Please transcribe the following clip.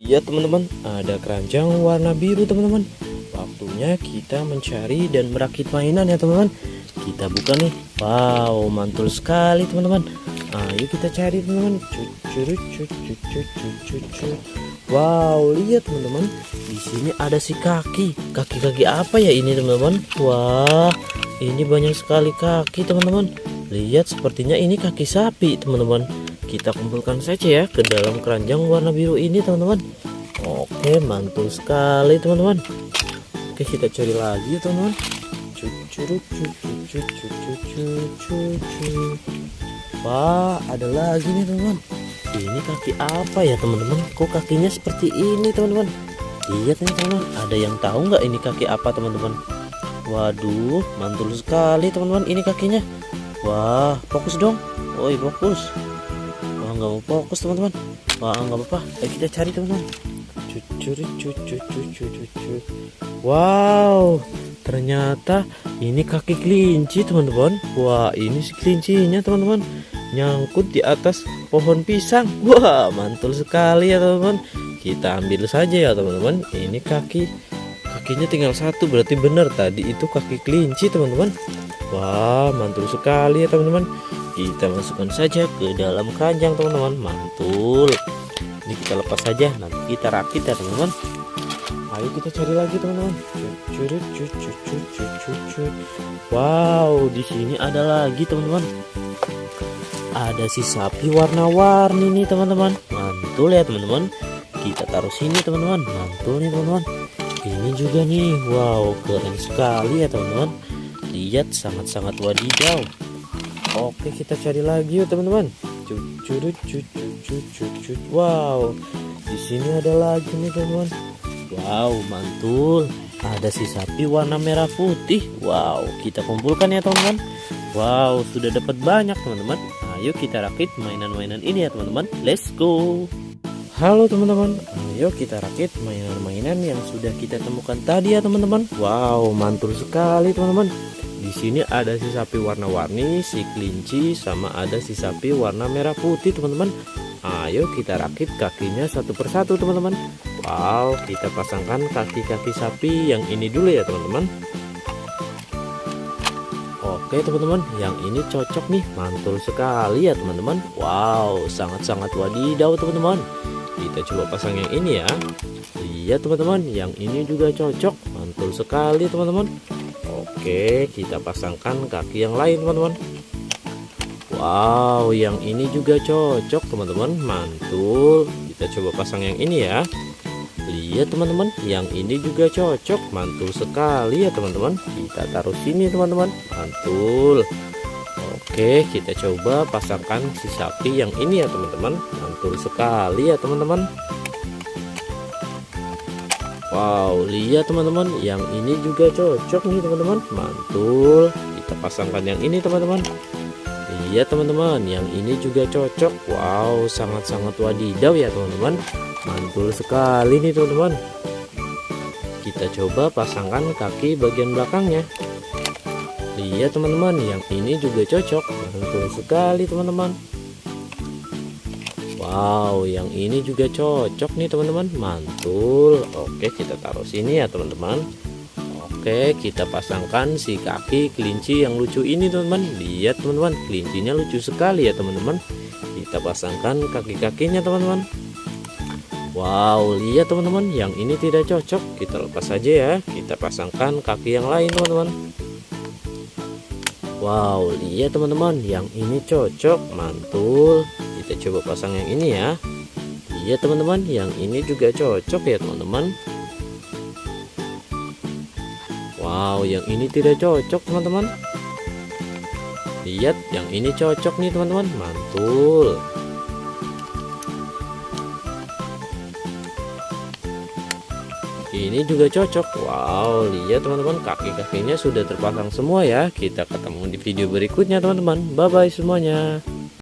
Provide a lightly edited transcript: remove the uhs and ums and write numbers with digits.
Iya teman-teman, ada keranjang warna biru teman-teman. Waktunya kita mencari dan merakit mainan ya teman-teman. Kita buka nih. Wow, mantul sekali teman-teman. Ayo kita cari teman-teman. Wow, lihat teman-teman. Di sini ada si kaki. Kaki-kaki apa ya ini teman-teman? Wah, ini banyak sekali kaki teman-teman. Lihat, sepertinya ini kaki sapi teman-teman. Kita kumpulkan saja ya ke dalam keranjang warna biru ini teman-teman. Oke, mantul sekali teman-teman. Oke, kita cari lagi teman-teman. Wah, ada lagi nih teman-teman. Ini kaki apa ya teman-teman? Kok kakinya seperti ini teman-teman? Lihat nih teman-teman, ada yang tahu nggak ini kaki apa teman-teman? Waduh, mantul sekali teman-teman ini kakinya. Wah, fokus dong. Woi, fokus. Wah, nggak mau fokus teman-teman. Wah, nggak apa-apa. Ayo kita cari teman-teman. Wow, ternyata ini kaki kelinci teman-teman. Wah, ini si kelincinya teman-teman, nyangkut di atas pohon pisang. Wah, mantul sekali ya teman-teman. Kita ambil saja ya teman-teman. Ini kakinya tinggal satu, berarti benar tadi itu kaki kelinci teman-teman. Wah, mantul sekali ya teman-teman. Kita masukkan saja ke dalam keranjang teman-teman. Mantul. Ini kita lepas saja, nanti kita rakit ya teman-teman. Ayo kita cari lagi teman-teman. Wow, di sini ada lagi teman-teman. Ada si sapi warna-warni nih teman-teman. Mantul ya teman-teman. Kita taruh sini teman-teman. Mantul nih teman-teman. Ini juga nih. Wow, keren sekali ya teman-teman. Lihat, sangat-sangat wadidaw. Oke, kita cari lagi yuk teman-teman. Wow, di sini ada lagi nih teman-teman. Wow, mantul. Ada si sapi warna merah putih. Wow, kita kumpulkan ya teman-teman. Wow, sudah dapat banyak teman-teman. Ayo kita rakit mainan-mainan ini ya teman-teman. Let's go. Halo teman-teman, ayo kita rakit mainan-mainan yang sudah kita temukan tadi ya teman-teman. Wow, mantul sekali teman-teman. Di sini ada si sapi warna-warni, si kelinci, sama ada si sapi warna merah putih teman-teman. Ayo kita rakit kakinya satu persatu teman-teman. Wow, kita pasangkan kaki-kaki sapi yang ini dulu ya teman-teman. Oke teman-teman, yang ini cocok nih, mantul sekali ya teman-teman. Wow, sangat-sangat wadidaw teman-teman. Kita coba pasang yang ini ya. Lihat teman-teman, yang ini juga cocok, mantul sekali teman-teman. Oke, kita pasangkan kaki yang lain teman-teman. Wow, yang ini juga cocok teman-teman, mantul. Kita coba pasang yang ini ya. Lihat teman-teman, yang ini juga cocok, mantul sekali ya teman-teman. Kita taruh sini teman-teman, mantul. Oke, kita coba pasangkan si sapi yang ini ya teman-teman, mantul sekali ya teman-teman. Wow, lihat teman-teman, yang ini juga cocok nih teman-teman, mantul. Kita pasangkan yang ini teman-teman. Lihat teman-teman, yang ini juga cocok. Wow, sangat-sangat wadidaw ya teman-teman, mantul sekali nih teman-teman. Kita coba pasangkan kaki bagian belakangnya. Lihat teman-teman, yang ini juga cocok, mantul sekali teman-teman. Wow, yang ini juga cocok nih teman-teman, mantul. Oke, kita taruh sini ya teman-teman. Oke, kita pasangkan si kaki kelinci yang lucu ini teman-teman. Lihat teman-teman, kelincinya lucu sekali ya teman-teman. Kita pasangkan kaki-kakinya teman-teman. Wow, lihat teman-teman, yang ini tidak cocok, kita lepas saja ya. Kita pasangkan kaki yang lain teman-teman. Wow, lihat teman-teman, yang ini cocok, mantul. Kita coba pasang yang ini ya. Lihat teman-teman, yang ini juga cocok ya teman-teman. Wow, yang ini tidak cocok teman-teman. Lihat, yang ini cocok nih teman-teman, mantul. Ini juga cocok. Wow, lihat teman-teman, kaki-kakinya sudah terpasang semua ya. Kita ketemu di video berikutnya teman-teman. Bye bye semuanya.